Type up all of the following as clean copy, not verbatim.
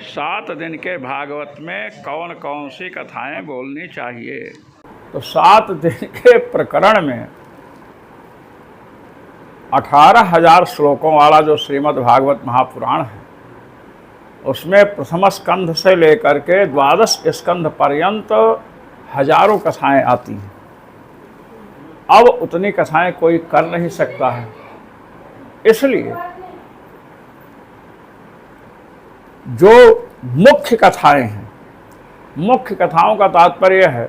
7 दिन के भागवत में कौन कौन सी कथाएं बोलनी चाहिए। तो 7 दिन के प्रकरण में 18,000 श्लोकों वाला जो श्रीमद् भागवत महापुराण है, उसमें प्रथम स्कंध से लेकर के 12 स्कंध पर्यंत हजारों कथाएं आती हैं। अब उतनी कथाएं कोई कर नहीं सकता है, इसलिए जो मुख्य कथाएं हैं, मुख्य कथाओं का तात्पर्य है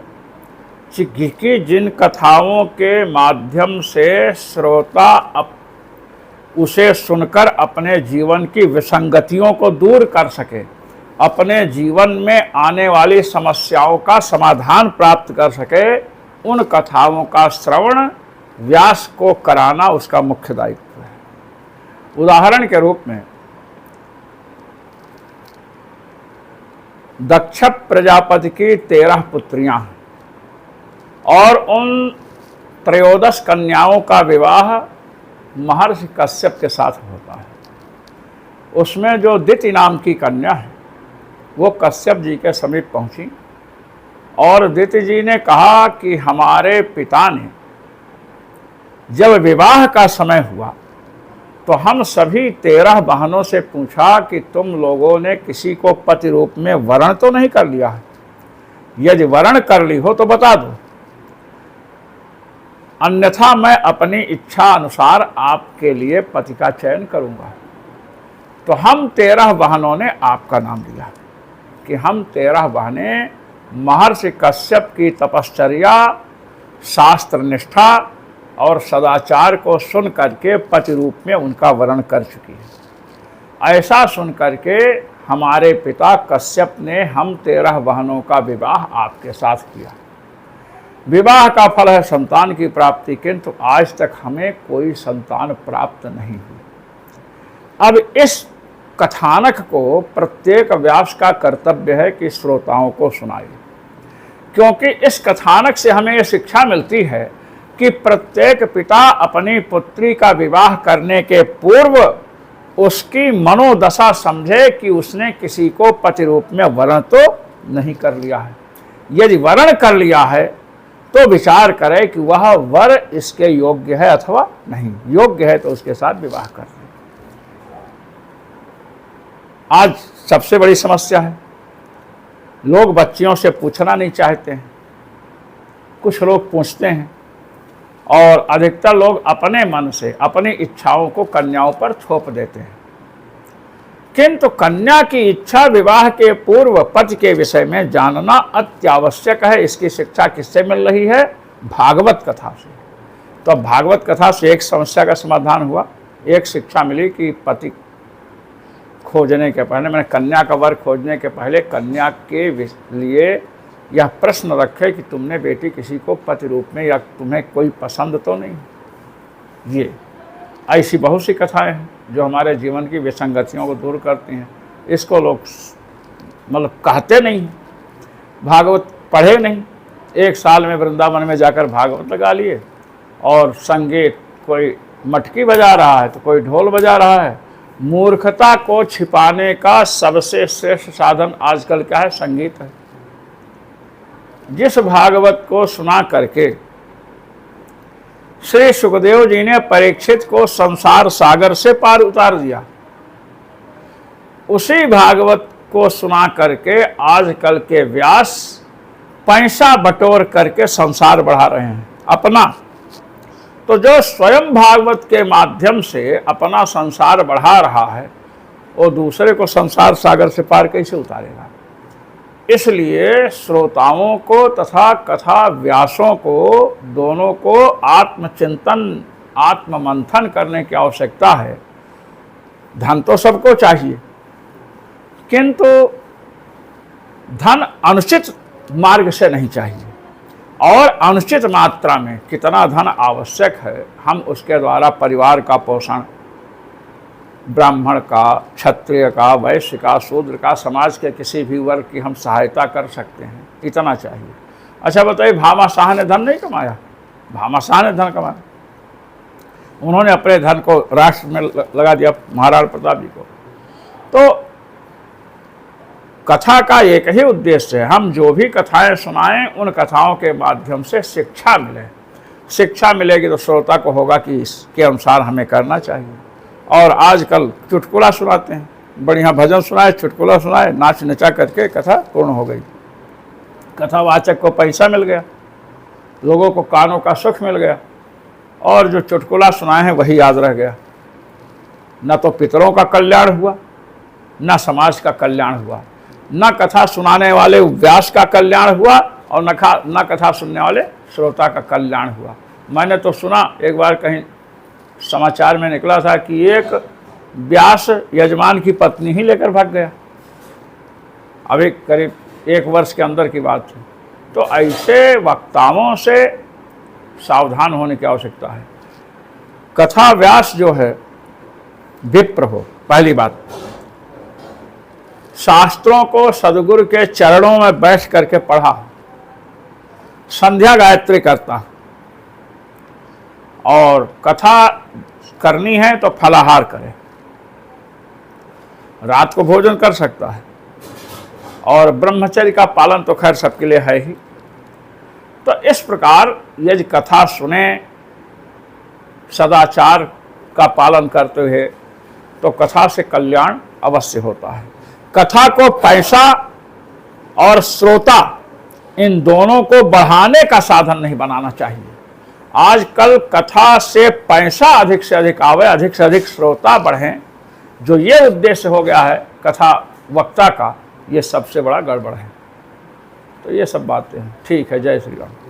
कि जिन कथाओं के माध्यम से श्रोता उसे सुनकर अपने जीवन की विसंगतियों को दूर कर सके, अपने जीवन में आने वाली समस्याओं का समाधान प्राप्त कर सके, उन कथाओं का श्रवण व्यास को कराना उसका मुख्य दायित्व है। उदाहरण के रूप में दक्ष प्रजापति की 13 पुत्रियां और उन 13 कन्याओं का विवाह महर्षि कश्यप के साथ होता है। उसमें जो दिति नाम की कन्या है वो कश्यप जी के समीप पहुंची और दिति जी ने कहा कि हमारे पिता ने जब विवाह का समय हुआ तो हम सभी 13 बहनों से पूछा कि तुम लोगों ने किसी को पति रूप में वरण तो नहीं कर लिया है? यदि वरण कर ली हो तो बता दो, अन्यथा मैं अपनी इच्छा अनुसार आपके लिए पति का चयन करूंगा। तो हम 13 बहनों ने आपका नाम लिया कि हम 13 बहनें महर्षि कश्यप की तपश्चर्या, शास्त्र निष्ठा और सदाचार को सुन करके पति रूप में उनका वर्ण कर चुकी है। ऐसा सुन करके हमारे पिता कश्यप ने हम 13 बहनों का विवाह आपके साथ किया। विवाह का फल है संतान की प्राप्ति, किंतु आज तक हमें कोई संतान प्राप्त नहीं हुई। अब इस कथानक को प्रत्येक व्यास का कर्तव्य है कि श्रोताओं को सुनाए, क्योंकि इस कथानक से हमें यह शिक्षा मिलती है कि प्रत्येक पिता अपनी पुत्री का विवाह करने के पूर्व उसकी मनोदशा समझे कि उसने किसी को पति रूप में वरण तो नहीं कर लिया है। यदि वरण कर लिया है तो विचार करे कि वह वर इसके योग्य है अथवा नहीं। योग्य है तो उसके साथ विवाह कर ले। आज सबसे बड़ी समस्या है, लोग बच्चियों से पूछना नहीं चाहते हैं। कुछ लोग पूछते हैं और अधिकतर लोग अपने मन से अपनी इच्छाओं को कन्याओं पर थोप देते हैं, किंतु कन्या की इच्छा विवाह के पूर्व पति के विषय में जानना अत्यावश्यक है। इसकी शिक्षा किससे मिल रही है? भागवत कथा से। तो भागवत कथा से एक समस्या का समाधान हुआ। एक शिक्षा मिली कि पति खोजने के पहले, मैंने कन्या का वर खोजने के पहले कन्या के लिए यह प्रश्न रखे कि तुमने बेटी किसी को पति रूप में या तुम्हें कोई पसंद तो नहीं। ये ऐसी बहुत सी कथाएं हैं जो हमारे जीवन की विसंगतियों को दूर करती हैं। इसको लोग मतलब कहते नहीं, भागवत पढ़े नहीं। एक साल में वृंदावन में जाकर भागवत लगा लिए और संगीत, कोई मटकी बजा रहा है तो कोई ढोल बजा रहा है। मूर्खता को छिपाने का सबसे श्रेष्ठ साधन आजकल क्या है? संगीत है। जिस भागवत को सुना करके श्री सुखदेव जी ने परीक्षित को संसार सागर से पार उतार दिया, उसी भागवत को सुना करके आजकल के व्यास पैसा बटोर करके संसार बढ़ा रहे हैं अपना। तो जो स्वयं भागवत के माध्यम से अपना संसार बढ़ा रहा है, वो दूसरे को संसार सागर से पार कैसे उतारेगा? इसलिए श्रोताओं को तथा कथा व्यासों को दोनों को आत्मचिंतन, आत्ममंथन करने की आवश्यकता है। धन तो सबको चाहिए, किंतु धन अनुचित मार्ग से नहीं चाहिए और अनुचित मात्रा में कितना धन आवश्यक है, हम उसके द्वारा परिवार का पोषण, ब्राह्मण का, क्षत्रिय का, वैश्य का, शूद्र का, समाज के किसी भी वर्ग की हम सहायता कर सकते हैं, इतना चाहिए। अच्छा बताइए, भामाशाह ने धन नहीं कमाया? भामाशाह ने धन कमाया, उन्होंने अपने धन को राष्ट्र में लगा दिया, महाराणा प्रताप जी को। तो कथा का एक ही उद्देश्य है, हम जो भी कथाएं सुनाएं उन कथाओं के माध्यम से शिक्षा मिले। शिक्षा मिलेगी तो श्रोता को होगा कि इसके अनुसार हमें करना चाहिए। और आजकल चुटकुला सुनाते हैं, बढ़िया भजन सुनाए, चुटकुला सुनाए, नाच नचा करके कथा पूर्ण हो गई। कथावाचक को पैसा मिल गया, लोगों को कानों का सुख मिल गया, और जो चुटकुला सुनाए हैं वही याद रह गया। न तो पितरों का कल्याण हुआ, न समाज का कल्याण हुआ, न कथा सुनाने वाले व्यास का कल्याण हुआ, और न कथा सुनने वाले श्रोता का कल्याण हुआ। मैंने तो सुना, एक बार कहीं समाचार में निकला था कि एक व्यास यजमान की पत्नी ही लेकर भाग गया। अभी करीब 1 वर्ष के अंदर की बात थी। तो ऐसे वक्ताओं से सावधान होने की आवश्यकता है। कथा व्यास जो है विप्र हो, पहली बात। शास्त्रों को सदगुरु के चरणों में बैठ करके पढ़ा, संध्या गायत्री करता, और कथा करनी है तो फलाहार करे, रात को भोजन कर सकता है, और ब्रह्मचर्य का पालन तो खैर सबके लिए है ही। तो इस प्रकार यदि कथा सुने सदाचार का पालन करते हुए, तो कथा से कल्याण अवश्य होता है। कथा को पैसा और श्रोता इन दोनों को बढ़ाने का साधन नहीं बनाना चाहिए। आजकल कथा से पैसा अधिक से अधिक आवे, अधिक से अधिक श्रोता बढ़ें, जो ये उद्देश्य हो गया है कथा वक्ता का, ये सबसे बड़ा गड़बड़ है। तो ये सब बातें हैं। ठीक है, जय श्री राम।